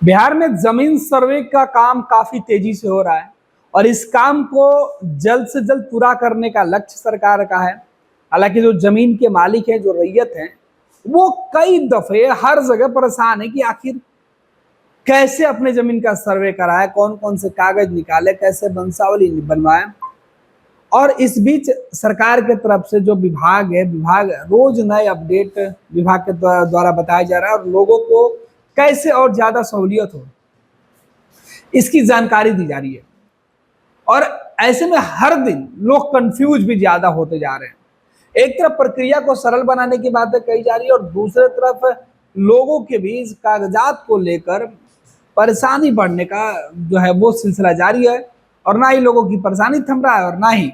बिहार में जमीन सर्वे का काम काफी तेजी से हो रहा है और इस काम को जल्द से जल्द पूरा करने का लक्ष्य सरकार का है। हालांकि जो जमीन के मालिक हैं, जो रैयत हैं, वो कई दफे हर जगह परेशान है कि आखिर कैसे अपने जमीन का सर्वे कराए, कौन कौन से कागज निकाले, कैसे वंशावली बनवाए। और इस बीच सरकार के तरफ से जो विभाग है, विभाग रोज नए अपडेट विभाग के द्वारा बताया जा रहा है और लोगों को कैसे और ज्यादा सहूलियत हो इसकी जानकारी दी जा रही है। और ऐसे में हर दिन लोग कंफ्यूज भी ज्यादा होते जा रहे हैं। एक तरफ प्रक्रिया को सरल बनाने की बातें कही जा रही है और दूसरे तरफ लोगों के बीच कागजात को लेकर परेशानी बढ़ने का जो है वो सिलसिला जारी है। और ना ही लोगों की परेशानी थम रहा है और ना ही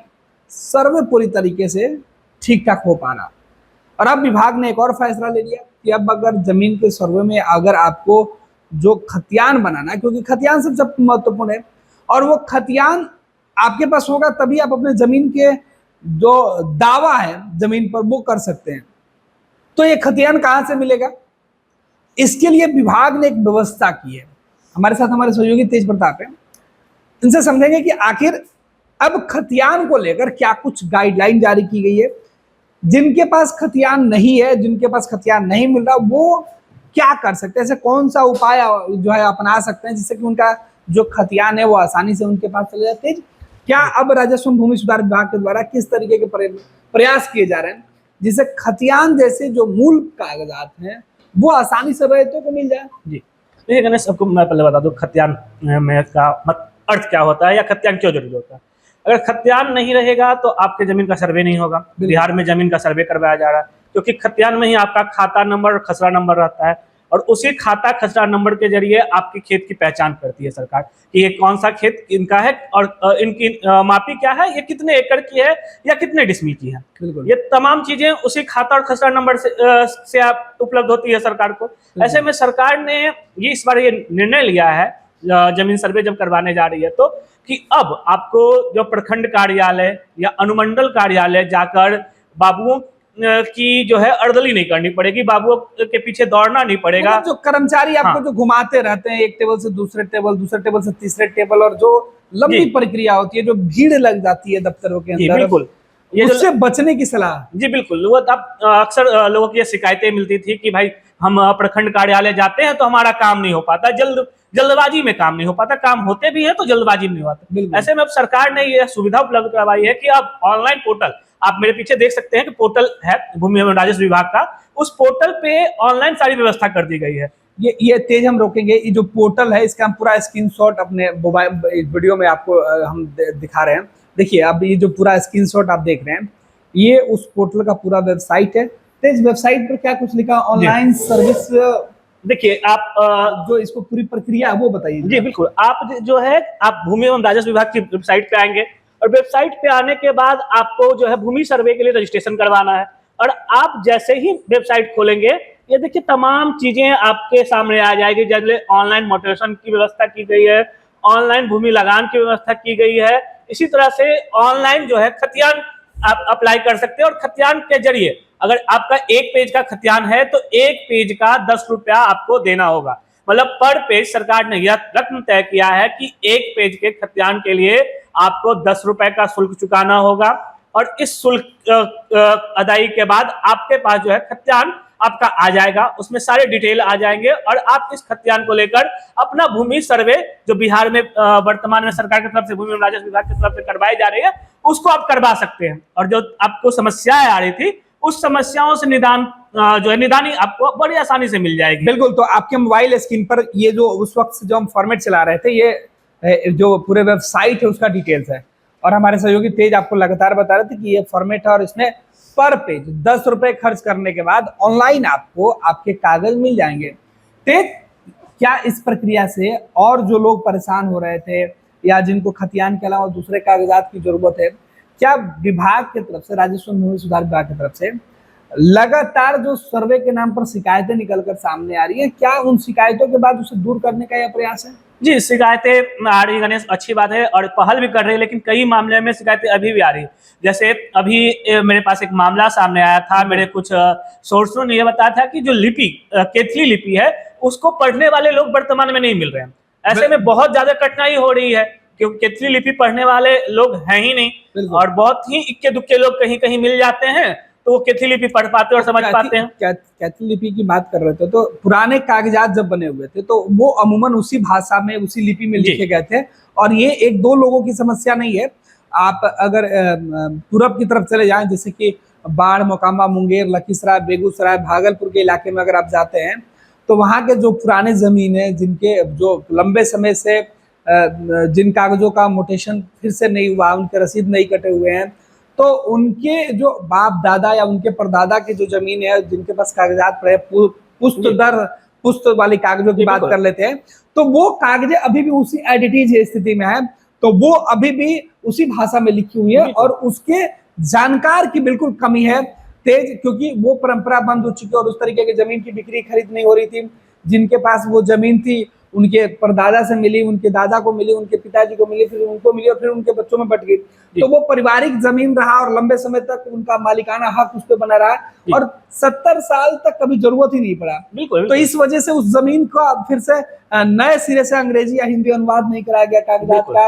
सर्वे पूरी तरीके से ठीक ठाक हो पा रहा। और अब विभाग ने एक और फैसला ले लिया कि अब अगर जमीन के सर्वे में अगर आपको जो खतियान बनाना है, क्योंकि खतियान सबसे महत्वपूर्ण है और वो खतियान आपके पास होगा तभी आप अपने जमीन के जो दावा है जमीन पर वो कर सकते हैं। तो ये खतियान कहां से मिलेगा, इसके लिए विभाग ने एक व्यवस्था की है। हमारे साथ हमारे सहयोगी तेज प्रताप है, इनसे समझेंगे कि आखिर अब खतियान को लेकर क्या कुछ गाइडलाइन जारी की गई है। जिनके पास खतियान नहीं है, जिनके पास खतियान नहीं मिल रहा, वो क्या कर सकते हैं, ऐसे कौन सा उपाय जो है अपना सकते हैं जिससे कि उनका जो खतियान है वो आसानी से उनके पास चले जाते हैं। क्या अब राजस्व भूमि सुधार विभाग के द्वारा किस तरीके के प्रयास किए जा रहे हैं जिससे खतियान जैसे जो मूल कागजात हैं वो आसानी से रैयतों को मिल जाए। जी, देखिए गणेश, आपको मैं पहले बता दूं खतियान में का अर्थ क्या होता है या खतियान क्यों जरूरी होता है। अगर खतियान नहीं रहेगा तो आपके जमीन का सर्वे नहीं होगा। बिहार में जमीन का सर्वे करवाया जा रहा है क्योंकि खतियान में ही आपका खाता नंबर और खसरा नंबर रहता है और उसी खाता खसरा नंबर के जरिए आपके खेत की पहचान करती है सरकार कि ये कौन सा खेत इनका है और इनकी मापी क्या है, ये कितने एकड़ की है या कितने डिसमिल की है। ये तमाम चीजें उसी खाता और खसरा नंबर से आप उपलब्ध होती है सरकार को। ऐसे में सरकार ने ये इस बार ये निर्णय लिया है जमीन सर्वे जब करवाने जा रही है तो कि अब आपको जो प्रखंड कार्यालय या अनुमंडल कार्यालय जाकर बाबुओं की जो है अर्दली नहीं करनी पड़ेगी, बाबुओं के पीछे दौड़ना नहीं पड़ेगा। मतलब जो कर्मचारी आपको जो घुमाते रहते हैं एक टेबल से दूसरे टेबल, दूसरे टेबल से तीसरे टेबल, और जो लंबी प्रक्रिया होती है, जो भीड़ लग जाती है दफ्तरों के अंदर, बिल्कुल ये उससे बचने की सलाह। जी बिल्कुल, वो अक्सर लोगों की शिकायतें मिलती थी कि भाई हम प्रखंड कार्यालय जाते हैं तो हमारा काम नहीं हो पाता, जल्दबाजी में काम नहीं हो पाता, काम होते भी है तो जल्दबाजी में नहीं होता। ऐसे में अब सरकार ने यह सुविधा उपलब्ध करवाई है कि अब ऑनलाइन पोर्टल, आप मेरे पीछे देख सकते हैं कि पोर्टल है भूमि एवं राजस्व विभाग का, उस पोर्टल पे ऑनलाइन सारी व्यवस्था कर दी गई है। ये तेज हम रोकेंगे, ये जो पोर्टल है इसका हम पूरा स्क्रीनशॉट अपने मोबाइल वीडियो में आपको हम दिखा रहे हैं। देखिए अब ये जो पूरा स्क्रीनशॉट आप देख रहे हैं ये उस पोर्टल का पूरा वेबसाइट है। तेज वेबसाइट पर क्या कुछ लिखा, ऑनलाइन सर्विस, देखिए आप जो इसको पूरी प्रक्रिया है वो बताइए। जी बिल्कुल, आप जो है आप भूमि एवं राजस्व विभाग की वेबसाइट पे आएंगे और वेबसाइट पे आने के बाद आपको जो है भूमि सर्वे के लिए रजिस्ट्रेशन करवाना है और आप जैसे ही वेबसाइट खोलेंगे ये देखिए तमाम चीजें आपके सामने आ जाएगी। जैसे ऑनलाइन मोटिवेशन की व्यवस्था की गई है, ऑनलाइन भूमि लगान की व्यवस्था की गई है, इसी तरह से ऑनलाइन जो है खतियान आप अप्लाई कर सकते हैं और खतियान के जरिए अगर आपका एक पेज का खतियान है तो एक पेज का 10 रुपया आपको देना होगा। मतलब पर पेज सरकार ने यह रकम तय किया है कि एक पेज के खतियान के लिए आपको 10 रुपए का शुल्क चुकाना होगा और इस शुल्क अदाई के बाद आपके पास जो है खतियान आपका आ जाएगा, उसमें सारे डिटेल आ जाएंगे और आप इस खतियान को लेकर अपना भूमि सर्वे जो बिहार में वर्तमान में सरकार की तरफ से भूमि राजस्व विभाग की तरफ से करवाई जा रही है उसको आप करवा सकते हैं। और जो आपको समस्याएं आ रही थी उस समस्याओं से निदान जो है निदानी आपको बड़ी आसानी से मिल जाएगी। बिल्कुल, तो आपके मोबाइल स्क्रीन पर ये जो उस वक्त जो हम फॉर्मेट चला रहे थे, ये जो पूरे वेबसाइट है उसका डिटेल्स है और हमारे सहयोगी तेज आपको लगातार बता रहे थे कि ये फॉर्मेट है और इसमें पर पेज 10 रुपए खर्च करने के बाद ऑनलाइन आपको आपके कागज मिल जाएंगे। तेज, क्या इस प्रक्रिया से और जो लोग परेशान हो रहे थे या जिनको खतियान के अलावा दूसरे कागजात की जरूरत है, क्या विभाग की तरफ से, राजस्व भूमि सुधार विभाग की तरफ से लगातार जो सर्वे के नाम पर शिकायतें निकलकर सामने आ रही है, क्या उन शिकायतों के बाद उसे दूर करने का यह प्रयास है? जी, शिकायतें आ रही गणेश, अच्छी बात है और पहल भी कर रही है, लेकिन कई मामले में शिकायतें अभी भी आ रही है। जैसे अभी मेरे पास एक मामला सामने आया था, मेरे कुछ सोर्सों ने यह बताया था कि जो लिपि केथली लिपि है उसको पढ़ने वाले लोग वर्तमान में नहीं मिल रहे हैं। ऐसे में बहुत ज्यादा कठिनाई हो रही है, क्योंकि केतली लिपि पढ़ने वाले लोग हैं ही नहीं, और बहुत ही इक्के दुक्के लोग कहीं कहीं मिल जाते हैं, तो वो केतली लिपि पढ़ पाते और समझ पाते हैं। केतली लिपि की बात कर रहे थे, तो पुराने कागजात जब बने हुए थे तो वो अमूमन उसी भाषा में, उसी लिपि में लिखे गए थे, और ये एक दो लोगों की समस्या नहीं है। आप अगर पूरब की तरफ चले जाएं, जैसे कि बाढ़, मोकामा, मुंगेर, लखीसराय, बेगूसराय, भागलपुर के इलाके में अगर आप जाते हैं, तो वहाँ के जो पुराने जमीन है, जिनके जो लंबे समय से जिन कागजों का मोटेशन फिर से नहीं हुआ, उनके रसीद नहीं कटे हुए हैं, तो उनके जो बाप दादा या उनके परदादा की जो जमीन है, जिनके पास कागजात पड़े, पुश्त दर पुश्त वाली कागजों की बात कर लेते हैं, तो वो कागजें अभी भी उसी एडिटीज स्थिति में है, तो वो अभी भी उसी भाषा में लिखी हुई है, और उसके जानकार की बिल्कुल कमी है तेज, क्योंकि वो परंपरा बंद हो चुकी है और उस तरीके की जमीन की बिक्री खरीद नहीं हो रही थी। जिनके पास वो जमीन थी, उनके परदादा से मिली, उनके दादा को मिली, उनके पिताजी को मिली, फिर उनको मिली, और फिर उनके बच्चों में बट गई, तो वो पारिवारिक जमीन रहा और लंबे समय तक उनका मालिकाना हक उस पर बना रहा, और 70 साल तक कभी जरूरत ही नहीं पड़ा। बिल्कुल। तो इस वजह से उस जमीन को फिर से नए सिरे से अंग्रेजी या हिंदी अनुवाद नहीं कराया गया कागजात का,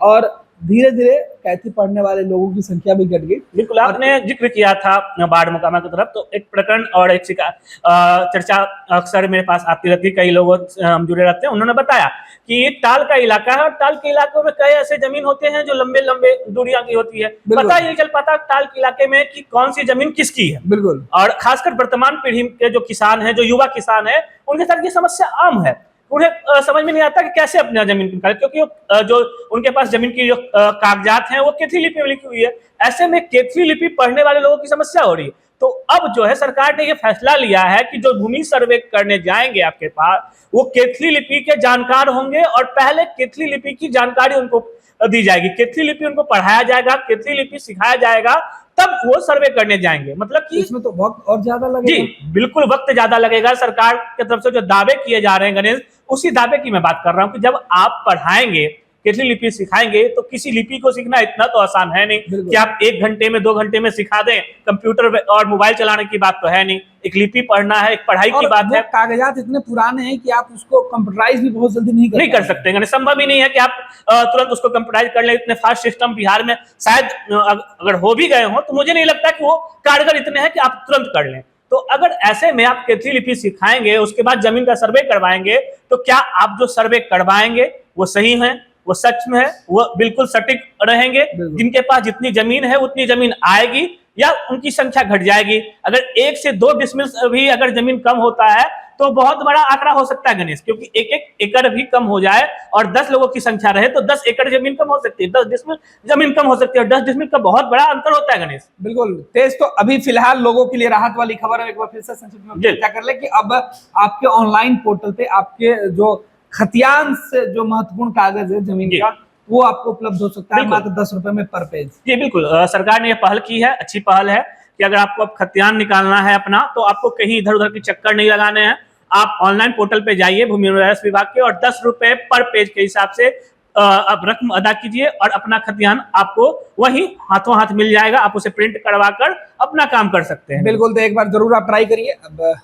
और धीरे धीरे कैथी पढ़ने वाले लोगों की संख्या भी घट गई। बिल्कुल, आपने जिक्र किया था बाढ़ मोकामा की तरफ, तो एक प्रकरण और एक चर्चा अक्सर मेरे पास आती रहती है, कई लोग जुड़े रहते हैं, उन्होंने बताया कि ये टाल का इलाका है, और टाल के इलाकों में कई ऐसे जमीन होते हैं जो लंबे लंबे दूरियां की होती है, पता ही नहीं चल पाता टाल के इलाके में कि कौन सी जमीन किसकी है। बिल्कुल, और खासकर वर्तमान पीढ़ी के जो किसान है, जो युवा किसान है, उनके साथ ये समस्या आम है। उन्हें समझ में नहीं आता कि कैसे अपना जमीन निकाले, क्योंकि जो उनके पास जमीन की जो कागजात हैं वो केतली लिपि में लिखी हुई है। ऐसे में केतली लिपि पढ़ने वाले लोगों की समस्या हो रही है। तो अब जो है सरकार ने ये फैसला लिया है कि जो भूमि सर्वे करने जाएंगे आपके पास, वो केतली लिपि के जानकार होंगे, और पहले केतली लिपि की जानकारी उनको दी जाएगी, केतली लिपि उनको पढ़ाया जाएगा, केतली लिपि सिखाया जाएगा, तब वो सर्वे करने जाएंगे। मतलब कि इसमें तो वक्त और ज्यादा लगेगा। जी बिल्कुल, वक्त ज्यादा लगेगा। सरकार की तरफ से जो दावे किए जा रहे हैं गणेश, उसी दावे की मैं बात कर रहा हूं कि जब आप पढ़ाएंगे, केतली लिपि सिखाएंगे, तो किसी लिपि को सीखना इतना तो आसान है नहीं कि आप 1 घंटे में 2 घंटे में सिखा दें। कंप्यूटर और मोबाइल चलाने की बात तो है नहीं, एक लिपि पढ़ना है, एक पढ़ाई की बात है। कागजात इतने पुराने हैं कि आप उसको कंप्यूटराइज भी बहुत जल्दी नहीं कर सकते, संभव ही नहीं है कि आप तुरंत उसको कंप्यूटराइज कर ले। इतने फास्ट सिस्टम बिहार में शायद अगर हो भी गए हो, तो मुझे नहीं लगता कि वो कारगर इतने हैं कि आप तुरंत कर लें। तो अगर ऐसे में आप केतली लिपि सिखाएंगे, उसके बाद जमीन का सर्वे करवाएंगे, तो क्या आप जो सर्वे करवाएंगे वो सही है, वो सच में है, वो बिल्कुल सटीक रहेंगे? जिनके पास जितनी जमीन है उतनी जमीन आएगी, या उनकी संख्या घट जाएगी? अगर 1 से 2 डिसमिल भी अगर जमीन कम होता है तो बहुत बड़ा आंकड़ा हो सकता है गणेश, क्योंकि 1-1 एकड़ भी कम हो जाए और 10 लोगों की संख्या रहे तो 10 एकड़ जमीन कम हो सकती है, 10 डिसमिल जमीन कम हो सकती है, और 10 डिसमिल का बहुत बड़ा अंतर होता है गणेश। बिल्कुल तेज। तो अभी फिलहाल लोगों के लिए राहत वाली खबर है, एक बार फिर से संक्षिप्त में चर्चा कर ले कि अब आपके ऑनलाइन पोर्टल पे आपके जो खतियान से जो महत्वपूर्ण कागज है जमीन का, वो आपको उपलब्ध हो सकता है मात्र 10 रुपए में पर पेज। जी बिल्कुल, सरकार ने ये पहल की है, अच्छी पहल है कि अगर आपको अब खतियान निकालना है अपना, तो आपको कहीं इधर उधर के चक्कर नहीं लगाने हैं। आप ऑनलाइन पोर्टल पे जाइए भूमि राजस्व विभाग के, और 10 रुपए पर पेज के हिसाब से आप रकम अदा कीजिए, और अपना खतियान आपको वही हाथों हाथ मिल जाएगा। आप उसे प्रिंट करवा कर अपना काम कर सकते हैं। बिल्कुल, तो एक बार जरूर आप ट्राई करिए। अब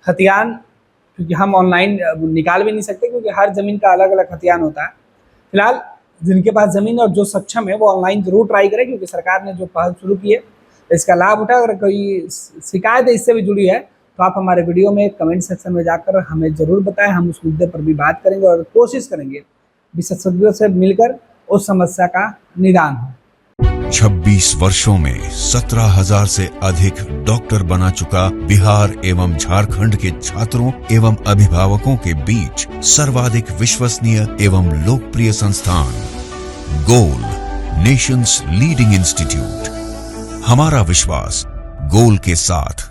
खतियान क्योंकि हम ऑनलाइन निकाल भी नहीं सकते, क्योंकि हर जमीन का अलग अलग खतियान होता है। फिलहाल जिनके पास जमीन और जो सक्षम है वो ऑनलाइन जरूर ट्राई करें, क्योंकि सरकार ने जो पहल शुरू की है इसका लाभ उठा। अगर कोई शिकायत इससे भी जुड़ी है तो आप हमारे वीडियो में कमेंट सेक्शन में जाकर हमें जरूर बताएं, हम उस मुद्दे पर भी बात करेंगे और कोशिश करेंगे विशेषज्ञों से मिलकर उस समस्या का निदान हो। 26 वर्षों में 17,000 से अधिक डॉक्टर बना चुका बिहार एवं झारखंड के छात्रों एवं अभिभावकों के बीच सर्वाधिक विश्वसनीय एवं लोकप्रिय संस्थान गोल, नेशंस लीडिंग इंस्टीट्यूट। हमारा विश्वास गोल के साथ।